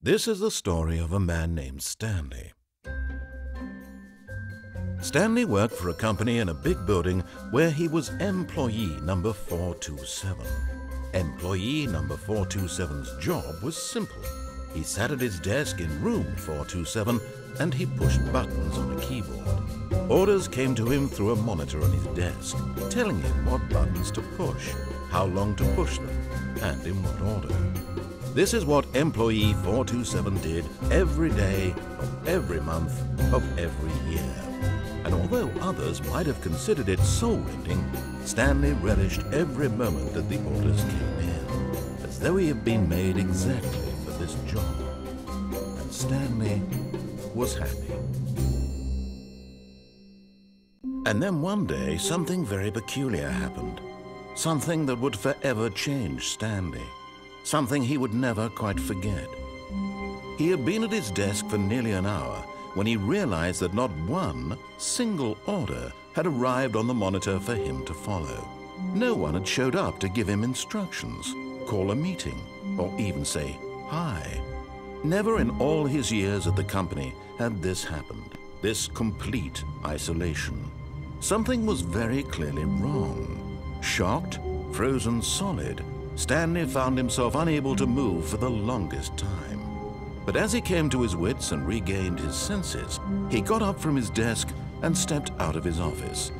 This is the story of a man named Stanley. Stanley worked for a company in a big building where he was employee number 427. Employee number 427's job was simple. He sat at his desk in room 427 and he pushed buttons on a keyboard. Orders came to him through a monitor on his desk, telling him what buttons to push, how long to push them, and in what order. This is what employee 427 did every day of every month of every year. And although others might have considered it soul-rending, Stanley relished every moment that the orders came in, as though he had been made exactly for this job. And Stanley was happy. And then one day, something very peculiar happened. Something that would forever change Stanley. Something he would never quite forget. He had been at his desk for nearly an hour when he realized that not one single order had arrived on the monitor for him to follow. No one had showed up to give him instructions, call a meeting, or even say hi. Never in all his years at the company had this happened, this complete isolation. Something was very clearly wrong. Shocked, frozen solid, Stanley found himself unable to move for the longest time. But as he came to his wits and regained his senses, he got up from his desk and stepped out of his office.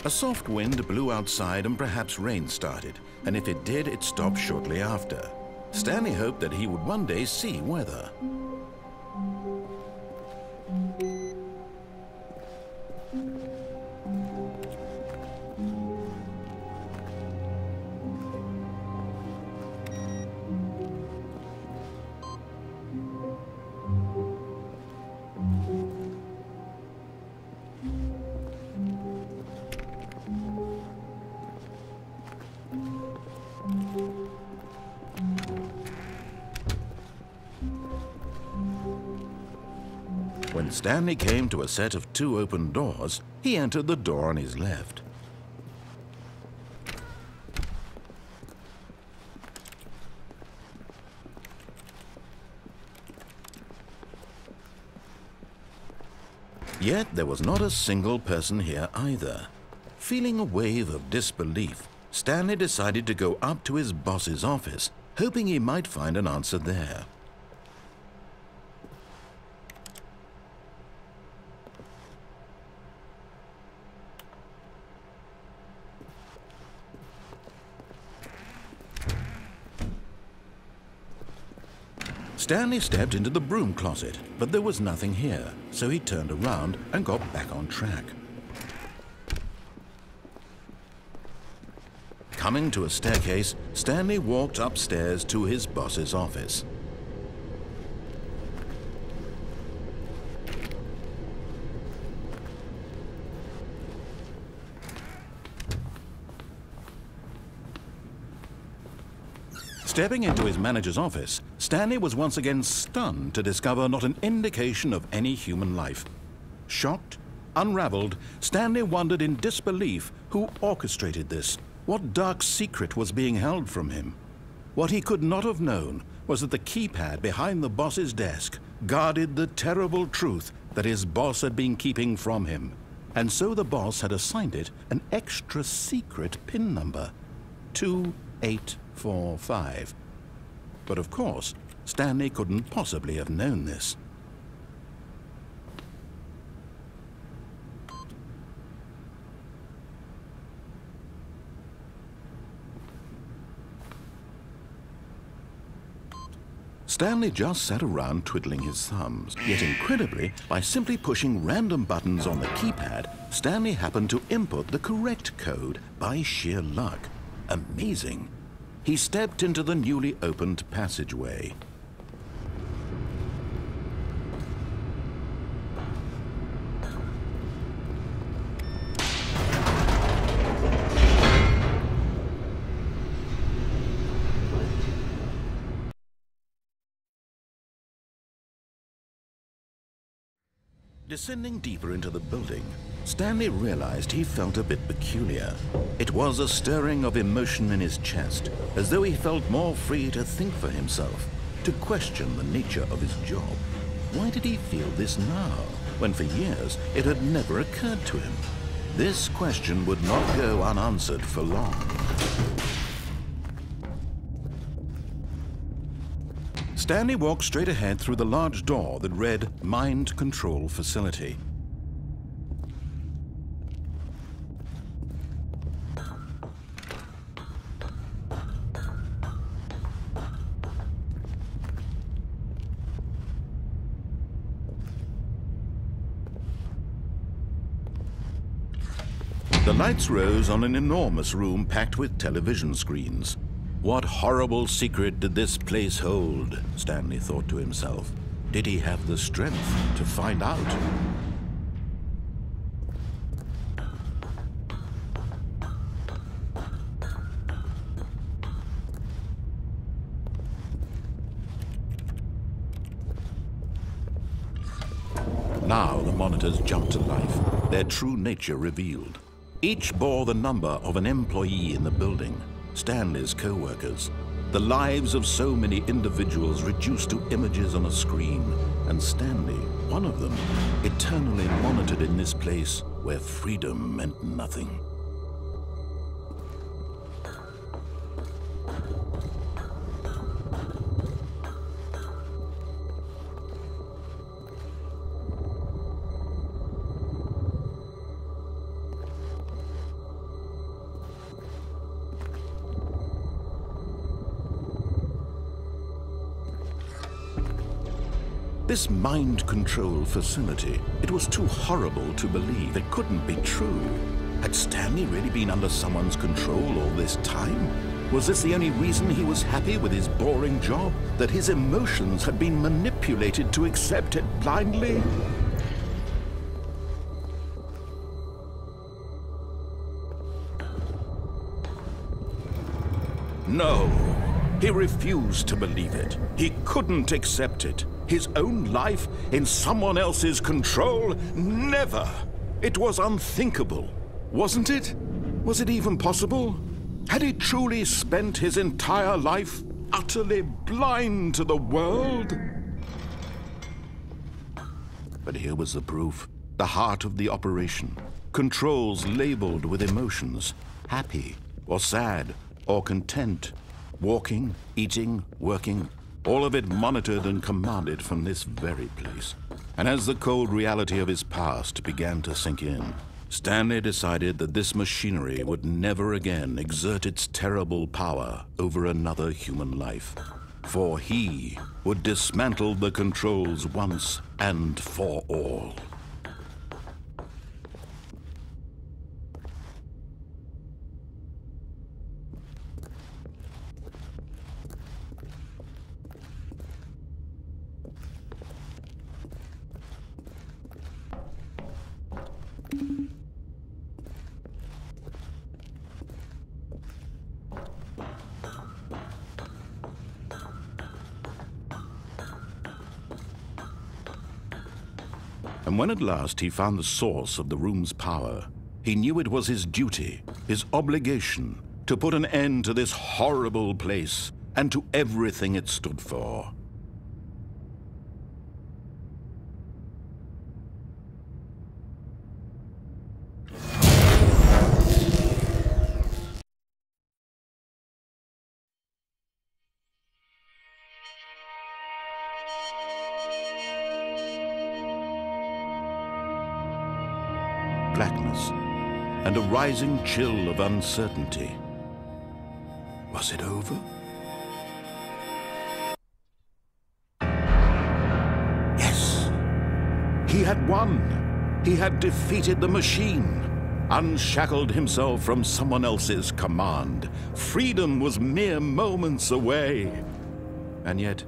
A soft wind blew outside and perhaps rain started, and if it did, it stopped shortly after. Stanley hoped that he would one day see weather. When Stanley came to a set of 2 open doors, he entered the door on his left. Yet there was not a single person here either. Feeling a wave of disbelief, Stanley decided to go up to his boss's office, hoping he might find an answer there. Stanley stepped into the broom closet, but there was nothing here, so he turned around and got back on track. Coming to a staircase, Stanley walked upstairs to his boss's office. Stepping into his manager's office, Stanley was once again stunned to discover not an indication of any human life. Shocked, unraveled, Stanley wondered in disbelief who orchestrated this, what dark secret was being held from him. What he could not have known was that the keypad behind the boss's desk guarded the terrible truth that his boss had been keeping from him. And so the boss had assigned it an extra secret PIN number, 2845. But of course, Stanley couldn't possibly have known this. Stanley just sat around twiddling his thumbs. Yet incredibly, by simply pushing random buttons on the keypad, Stanley happened to input the correct code by sheer luck. Amazing. He stepped into the newly opened passageway. Descending deeper into the building, Stanley realized he felt a bit peculiar. It was a stirring of emotion in his chest, as though he felt more free to think for himself. to question the nature of his job. Why did he feel this now, when for years it had never occurred to him? This question would not go unanswered for long. Stanley walked straight ahead through the large door that read Mind Control Facility. The lights rose on an enormous room packed with television screens. What horrible secret did this place hold? Stanley thought to himself. Did he have the strength to find out? Now the monitors jumped to life, their true nature revealed. Each bore the number of an employee in the building, Stanley's co-workers, the lives of so many individuals reduced to images on a screen, and Stanley, one of them, eternally monitored in this place where freedom meant nothing. This mind control facility, it was too horrible to believe. It couldn't be true. Had Stanley really been under someone's control all this time? Was this the only reason he was happy with his boring job? That his emotions had been manipulated to accept it blindly? No, he refused to believe it. He couldn't accept it. His own life in someone else's control? Never! It was unthinkable, wasn't it? Was it even possible? Had he truly spent his entire life utterly blind to the world? But here was the proof, the heart of the operation. Controls labeled with emotions, happy or sad or content, walking, eating, working, all of it monitored and commanded from this very place. And as the cold reality of his past began to sink in, Stanley decided that this machinery would never again exert its terrible power over another human life. For he would dismantle the controls once and for all. And when at last he found the source of the room's power, he knew it was his duty, his obligation, to put an end to this horrible place and to everything it stood for. Blackness, and a rising chill of uncertainty. Was it over? Yes! He had won! He had defeated the machine, unshackled himself from someone else's command. Freedom was mere moments away. And yet,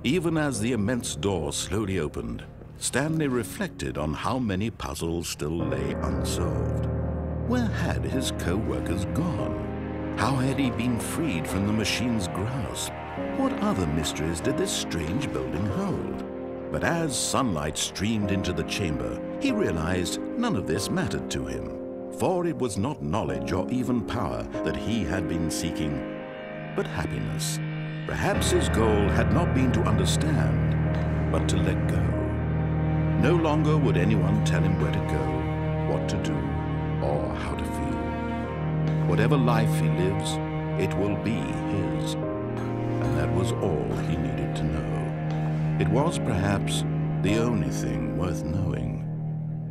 even as the immense door slowly opened, Stanley reflected on how many puzzles still lay unsolved. Where had his co-workers gone? How had he been freed from the machine's grasp? What other mysteries did this strange building hold? But as sunlight streamed into the chamber, he realized none of this mattered to him, for it was not knowledge or even power that he had been seeking, but happiness. Perhaps his goal had not been to understand, but to let go. No longer would anyone tell him where to go, what to do, or how to feel. Whatever life he lives, it will be his. And that was all he needed to know. It was perhaps the only thing worth knowing.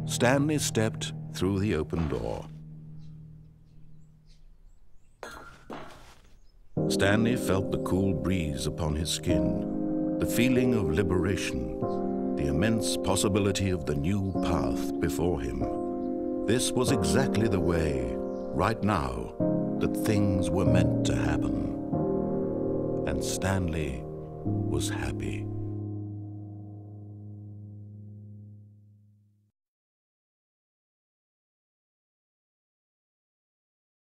Stanley stepped through the open door. Stanley felt the cool breeze upon his skin, the feeling of liberation, the immense possibility of the new path before him. This was exactly the way, right now, that things were meant to happen. And Stanley was happy.